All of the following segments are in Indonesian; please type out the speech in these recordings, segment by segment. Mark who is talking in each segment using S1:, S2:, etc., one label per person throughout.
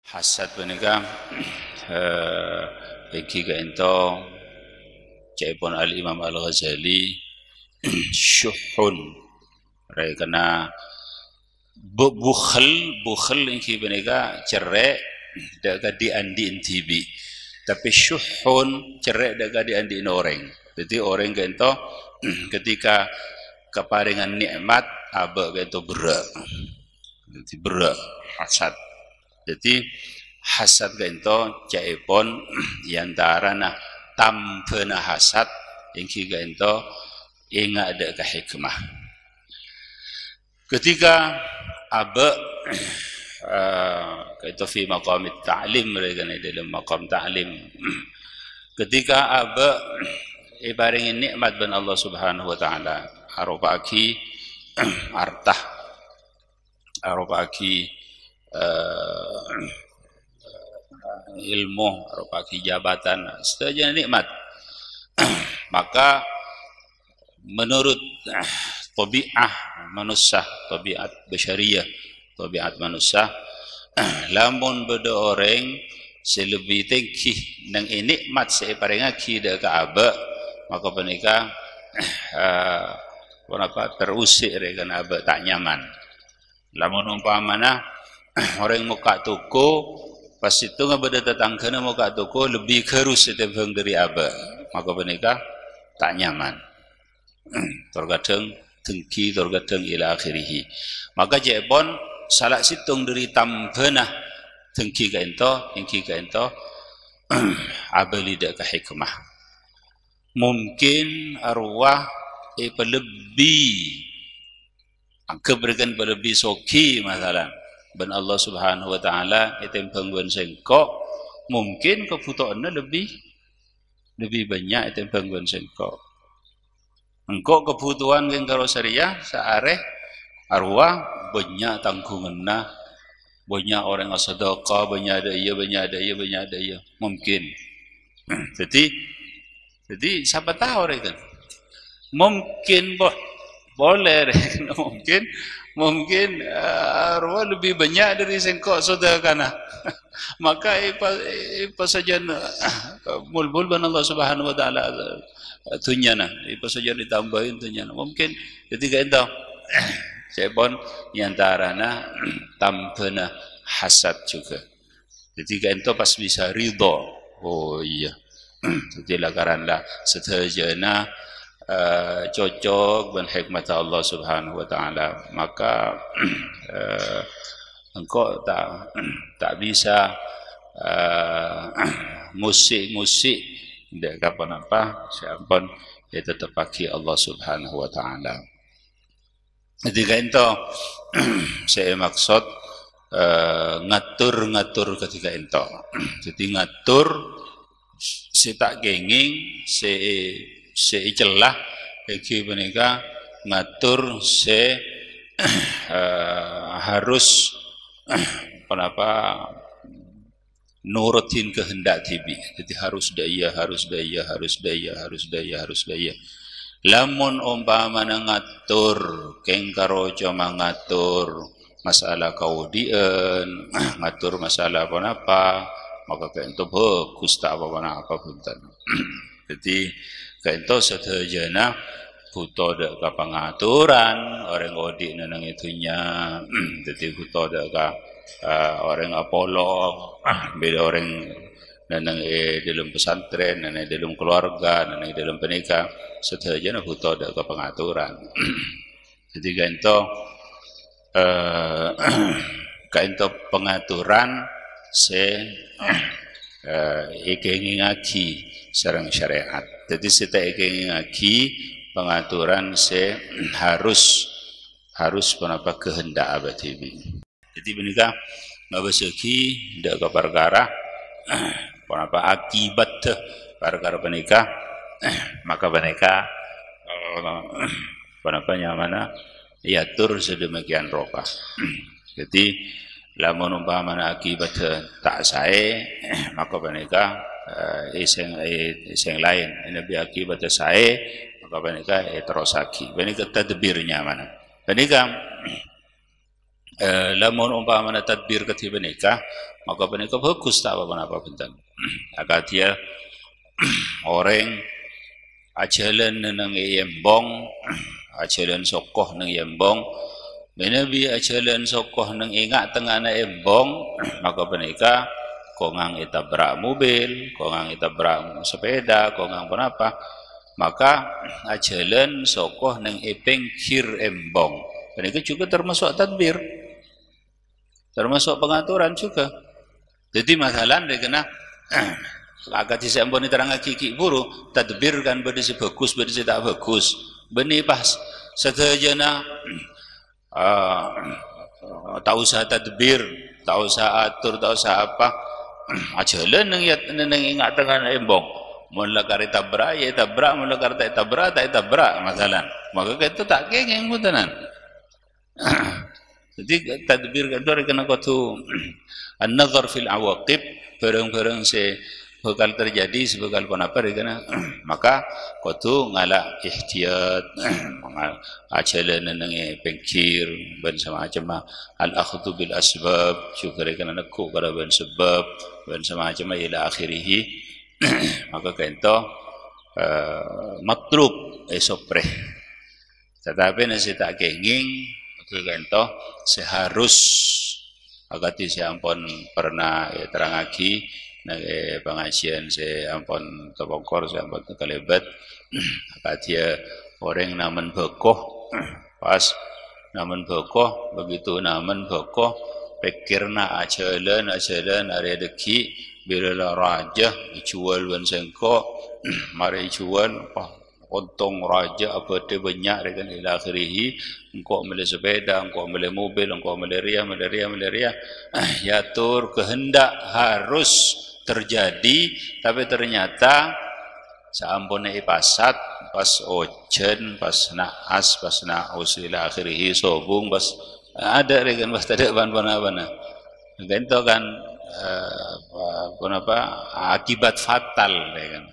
S1: Hasad menika iki kaento caipun Al-Imam Al-Ghazali syuhun rai kena bukhel iki menika cerek daga diandi intibi tapi syuhun cerek daga diandi orang. Jadi orang kaento ketika keparingan nikmat aba kaento berak. Jadi berak hasad. Jadi hasad kaento caipun yantarana tampena hasad ingki kaento inga ada ke hikmah. Ketika aba kaito fi maqam ta'lim mereka dalam maqam ta'lim. Ketika aba ibaringin nikmat ban Allah Subhanahu wa taala arupaki artah arupaki ilmu arupaki jabatan setuju nikmat maka menurut tabiat manusia tabiat basyariyah tabiat manusia lamun beda orang selebih tinggi nang nikmat separengaki dak aba maka penika terusik rekan aba tak nyaman. Lamun umpamana orang muka toko pas itu ngabada tetanggana muka toko lebih kerus setebang dari aba maka menika tak nyaman. Terkadang dengki terkadang ila akhirih. Maka jepon salah situng dari tambana dengki kaento ingki kaento aba lidak ke hikmah. Mungkin arwah lebih keberikan lebih soki masalah ben Allah Subhanahu wa taala item pangguan sengkok mungkin kebutuhannya lebih banyak item pangguan sengkok engkau kebutuhan yang karo syariah saareh arwah banyak tanggunganna banyak orang sedekah banyak ada iya mungkin jadi siapa tahu itu mungkin boleh mungkin arwah lebih banyak dari sengkok sedekah maka apa saja mulbul ban Allah Subhanahu wa taala tunyana apa saja ditambahin tunyana mungkin ketika itu saya pun diantaranya tampena hasad juga ketika itu pas bisa ridho oh iya jadi karena setajana cocok dan hikmat Allah Subhanahu wa taala maka engkau tak bisa musik tidak kapan apa siapapun ya tetap pakai Allah Subhanahu wa taala. Ketika itu saya maksud ngatur ketika itu jadi ngatur si tak genging si celah iki menika ngatur si harus nurutin kehendak tibi jadi harus daya lamun umpamana ngatur keng karo cuma ngatur masalah kaudien ngatur masalah apa maka kayak itu bagus tak apa pun jadi kayak itu setajana butuh ada pengaturan orang odik nenang itunya jadi butuh ada orang apolog beda orang nenang dalam pesantren nenang dalam keluarga nenang dalam pernikah setajana butuh ada pengaturan jadi kayak itu pengaturan ikengi ngaki sareng syariat. Jadi kita ikengi ngaki pengaturan harus penapa kehendak abad ini. Jadi menikah ngabaseki ndak ke perkara penapa akibat perkara penikah maka penikah penapa nyamana yatur sedemikian rupa. Jadi lamun umpamana akibat tak sae maka menika iseng lain nabi akibat sae maka menika terosaki menika tadbirnya mana menika lamun umpamana tadbir ketiba nikah maka penikah bagus tak apa-apa benten agak dia orang ajalan nang yembong ajalan sokoh nang yembong menabi ajalan sokoh nang ingat tengah na embong maka penikah kongang itabrak mobil kongang itabrak sepeda kongang apa maka ajalan sokoh nang epeng kir embong penikah juga termasuk tadbir termasuk pengaturan juga. Jadi masalah dia kena agak di sembon terang kiki buru tadbir kan berdisi bagus berdisi tak bagus. Beni pas setajana tak usah tadbir, tak usah atur, tak usah apa. Ajalan neng ingat dengan embong. Mula kari tabrak, ya tabrak, mula kari tak tabrak masalah. Maka itu tak kengeng mutanan. Jadi tadbir kedua kena kau an-nazar fil awaqib barang-barang se bakal terjadi sebakal apa kena maka kau tu ngalak ihtiyat ajalan nang pengkir ben semacam al-akhdhu bil asbab syukur kena nekuk kada ben sebab ben semacam ila akhirih maka kento matruk esopre tetapi nasi tak kenging kento seharus agati si ampun pernah terang lagi pengajian si ampun kebongkor si ampun kelebat agati orang namen bekoh pas namen bekoh begitu namen bekoh pikirna ajalan ada deki bila raja dijual ban sengkok mari jual untung raja apa dia banyak dengan ila akhirih engkau beli sepeda engkau beli mobil engkau beli ria ya tur kehendak harus terjadi tapi ternyata sampun pasat pas ojen pas naas pas naus ila akhirih sobung pas ada dengan pas tidak ban-ban itu kan akibat fatal kan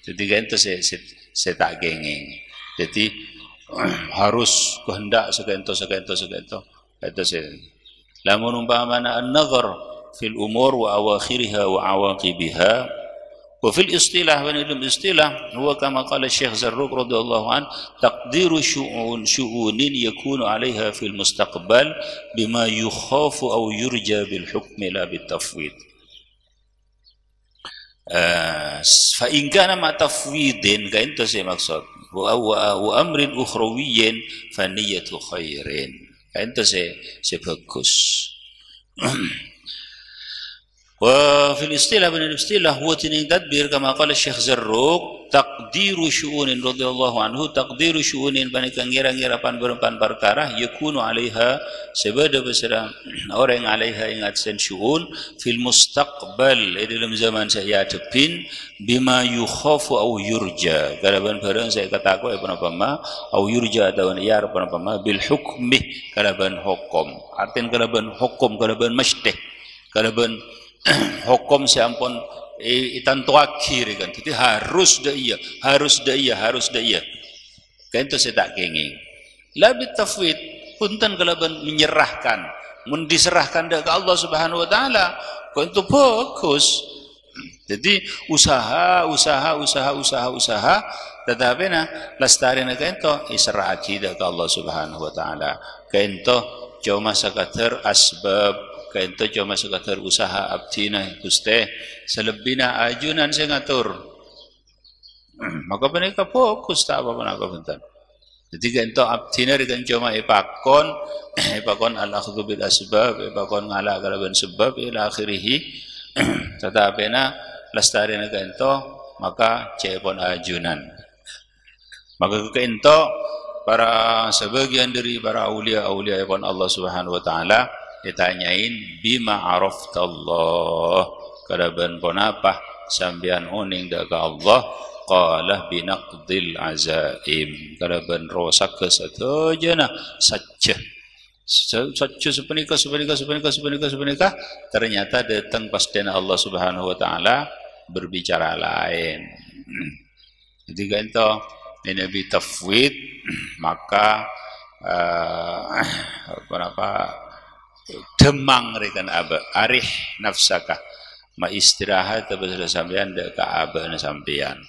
S1: jadi kan itu saya tak gengeng. Jadi harus kehendak segento itu saya. Lamun umpamana an-nazar fil umur wa awakhiriha wa awaqibiha wa fil istilah wa dalam istilah huwa kama qala Syekh Zarruq radhiyallahu an taqdiru syu'unin yakunu 'alaiha fil mustaqbal bima yukhafu aw yurja bil hukmi la bit tafwid. Fa in kana ma tafwidin ka itu saya maksud wa amrin ukhrawiyyin fa niyyatu khairin ka itu saya bagus wa fil istilah bin istilah huwa tinin tadbir kama qala Syekh Zarruq taqdiru syu'unin radhiyallahu anhu taqdiru syu'unin panikan ngira-ngira pan perkara yakunu 'alaiha sebada besar orang 'alaiha ingat sen syu'un fil mustaqbal dalam zaman saya hadapin bima yukhafu au yurja kalaban barang saya kataku apa ma au yurja atau ya apa ma bil hukmi kalaban hukum artian kalaban hukum kalaban mashtih kalaban hukum sampun itan akhir kan jadi harus dah iya kan itu saya tak kenging labit tafwid punten kalaban menyerahkan mendiserahkan ke Allah Subhanahu wa taala kan itu bagus jadi usaha tetapi lastarina kan itu isra akidah ke Allah Subhanahu wa taala kan itu cuma sekadar asbab kainto cuma sekadar usaha abdina guste selebihnya ajunan saya ngatur maka mereka fokus tak apa-apa bentar jadi kainto abdina dengan cuma ipakon al-akhdhu bil asbab ipakon ngalah kalaban sebab ila akhirih tetapi lastarina kainto maka cepon ajunan maka kainto para sebagian dari para aulia pun Allah Subhanahu wa taala ditanyain bima araftallah kadaban pun apa sambian uning daga Allah qala binaqdil azaim kadaban rosak kesatojana saja sepenikah ternyata datang pas dana Allah Subhanahu wa taala berbicara lain jadi kan itu Nabi tafwid maka apa demang rekan abe arih nafsaka ma istirahat terus sampean dek ka abe sampean